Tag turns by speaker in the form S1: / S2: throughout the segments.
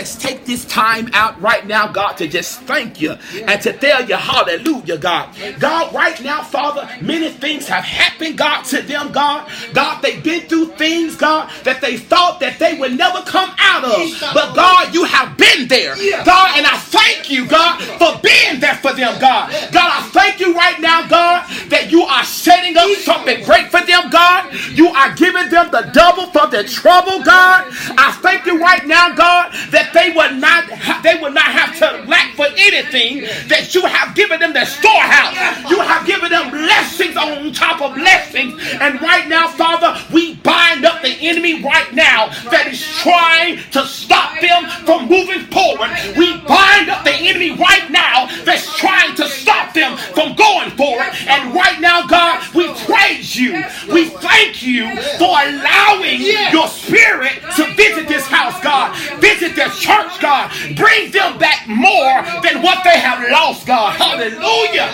S1: just take this time out right now, God, to just thank you and to tell you hallelujah, God. God, right now, Father, many things have happened, God, to them, God. God, they've been through things, God, that they thought that they would never come out of. But God, you have been there, God, and I thank you, God, for being there for them, God. God, I thank you right now, God, that you are setting up something great for them, God. You are giving them the double for their trouble, God. I thank you right now, God, that they will not have to lack for anything, that you have given them the storehouse. You have given them blessings on top of blessings. And right now, Father, we bind up the enemy right now that is trying to stop them from moving forward. We bind up the enemy right now that's trying to stop them from going forward. And right now, God, we praise you. We thank you for allowing your spirit to visit this house, God. Visit this church, God. Bring them back more than what they have lost, God. Hallelujah.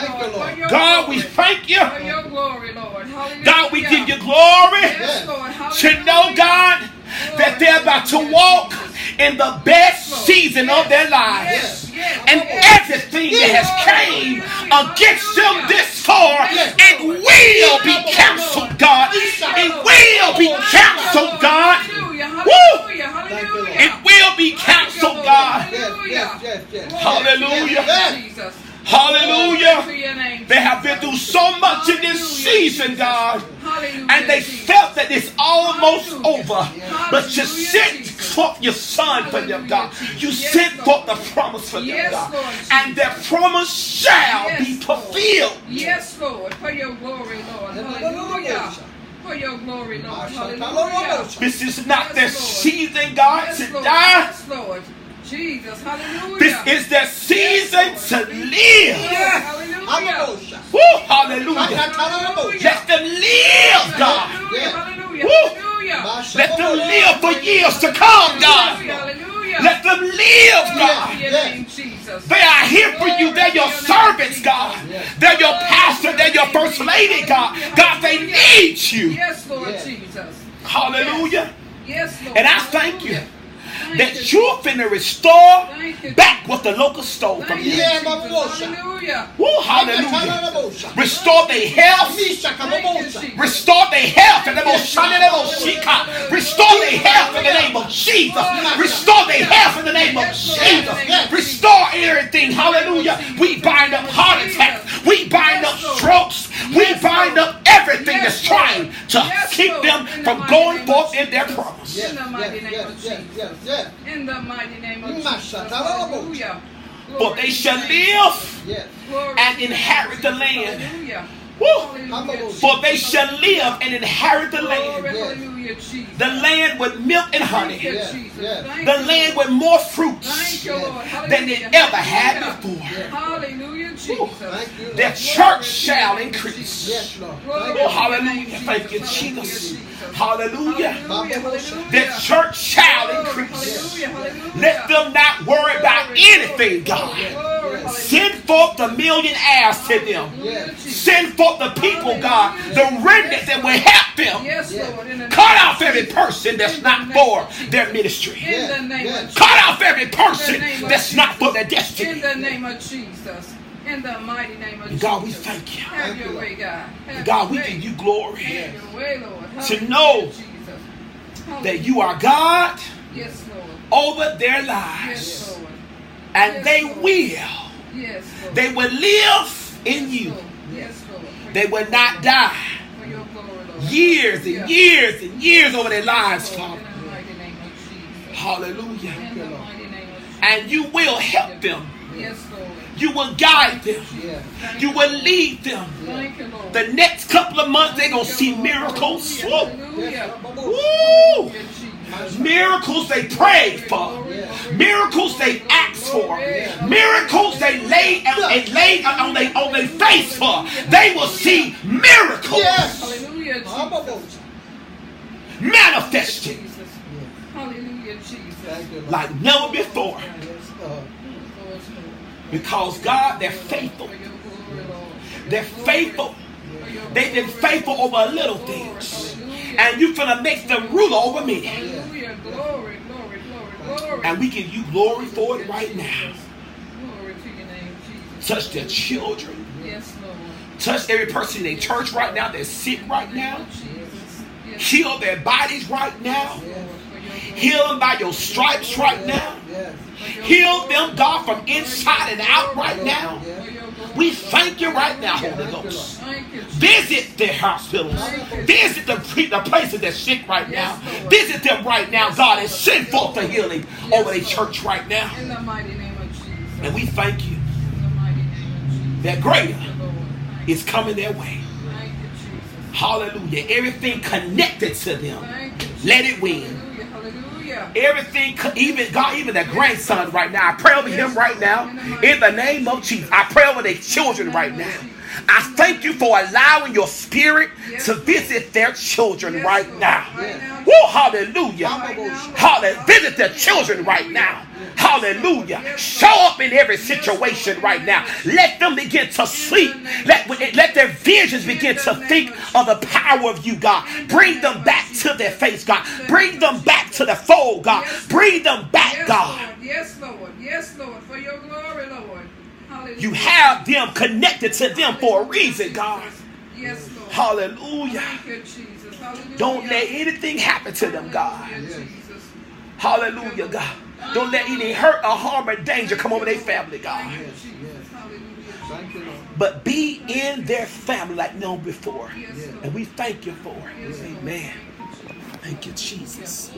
S1: God, we thank you. God, we give you glory to know, God, that they're about to walk in the best season of their lives. And everything that has came against them this far, it will be canceled, God. It will be canceled, God. Woo! It will be canceled, God. Hallelujah. Hallelujah. They have been through so much in this season, God. And they felt that it's almost over. But you sent forth your son for them, God. You sent forth the promise for them, God. And their promise shall be fulfilled.
S2: Yes, Lord. For your glory, Lord. Hallelujah. For your glory, Lord. Hallelujah.
S1: This is not their season, God, to die.
S2: Yes, Lord. Jesus, hallelujah.
S1: This is their season to live.
S2: Yes, hallelujah.
S1: Woo, hallelujah. Let them live, God.
S2: Hallelujah.
S1: Woo. Let them live for years to come, God. Let them live, God. They are here for you. They're your servants, God. They're your pastor. They're your first lady, God. God, they need you.
S2: Yes, Lord Jesus.
S1: Hallelujah.
S2: Yes, Lord.
S1: And I thank you that you're finna restore back what the locusts stole from you.
S2: Hallelujah.
S1: Woo, hallelujah. Restore their health. Restore their health. Restore their health in the name of Jesus. Restore their health in the name of Jesus. Restore everything. Hallelujah. We bind up heart attacks. We bind up strokes. We bind up everything that's trying to keep them from going forth in their promise.
S2: In the mighty name of Jesus. In the mighty name of Jesus. Hallelujah.
S1: For they shall live and inherit the land. Woo. For they shall live and inherit the land. The land with milk and honey. The land with more fruits than they ever had before.
S2: Hallelujah, Jesus.
S1: Their church shall increase. Oh, hallelujah. Thank you, Jesus. Hallelujah. Their church shall increase. Let them not worry about anything, God. Send forth the millionaires to them. Send forth the people, God, the remnant that will help them. Cut off every person that's not for their ministry. Cut off every person that's not for their destiny.
S2: In the name of Jesus. In the mighty name of Jesus.
S1: God, we thank you.
S2: Have your way, God.
S1: God, we give you glory.
S2: Have your way, Lord.
S1: To know that you are God over their lives.
S2: Yes, Lord.
S1: And they will.
S2: Yes, Lord.
S1: They will live in you.
S2: Yes, Lord.
S1: They will not die.
S2: For your glory, Lord.
S1: Years and years and years over their lives, Father.
S2: In the mighty name of Jesus.
S1: Hallelujah.
S2: In the mighty name of Jesus.
S1: And you will help them.
S2: Yes, Lord.
S1: You will guide them. You will lead them. The next couple of months, they're going to see miracles. Woo! Miracles they prayed for. Miracles they asked for. Miracles they laid on their face for. They will see miracles manifested like never before. Because God, they're faithful. They're faithful. They've been faithful over little things. And you're going to make them ruler over me.
S2: glory.
S1: And we give you glory for it right now.
S2: Glory to your name, Jesus.
S1: Touch their children.
S2: Yes, Lord.
S1: Touch every person in their church right now that's sick right now.
S2: Jesus. Yes,
S1: Heal their bodies right now.
S2: Lord, for your glory.
S1: Heal them by your stripes right now. Heal them, God, from inside and out right now. We thank you right now, Holy Ghost.
S2: Thank you, Jesus.
S1: Visit their hospitals. Visit the places that's sick right now. Visit them right now, God, and send forth the healing over their church right now.
S2: In the mighty name of Jesus.
S1: And we thank you
S2: In the mighty name of Jesus.
S1: that greater
S2: Thank you, Lord.
S1: is coming their way.
S2: Thank you, Jesus.
S1: Hallelujah. Everything connected to them,
S2: Thank you, Jesus.
S1: let it win.
S2: Hallelujah. Hallelujah.
S1: Everything, even God, even their grandson right now. I pray over him right now. In the name of Jesus. I pray over their children right now. I thank you for allowing your spirit to visit their children right now. Woo, hallelujah. Hallelujah. Visit their children right now. Hallelujah. Show up in every situation right now. Let them begin to sleep. Let their visions begin to think of the power of you, God. Bring them back to their face, God. Bring them back to the fold, God. Bring them back, God.
S2: Yes, Lord. Yes, Lord. For your glory, Lord. Hallelujah.
S1: You have them connected to them for a reason, God.
S2: Yes, Lord.
S1: Hallelujah.
S2: Thank you, Jesus. Hallelujah.
S1: Don't let anything happen to them, God.
S2: Hallelujah, Jesus.
S1: Hallelujah, God. Don't let any hurt or harm or danger come over their family, God.
S2: Thank you, Jesus. Hallelujah.
S1: But be in their family like never before.
S2: Yes, Lord.
S1: And we thank you for it.
S2: Yes, Lord.
S1: Amen.
S2: Thank you, Jesus.
S1: Thank you, Jesus.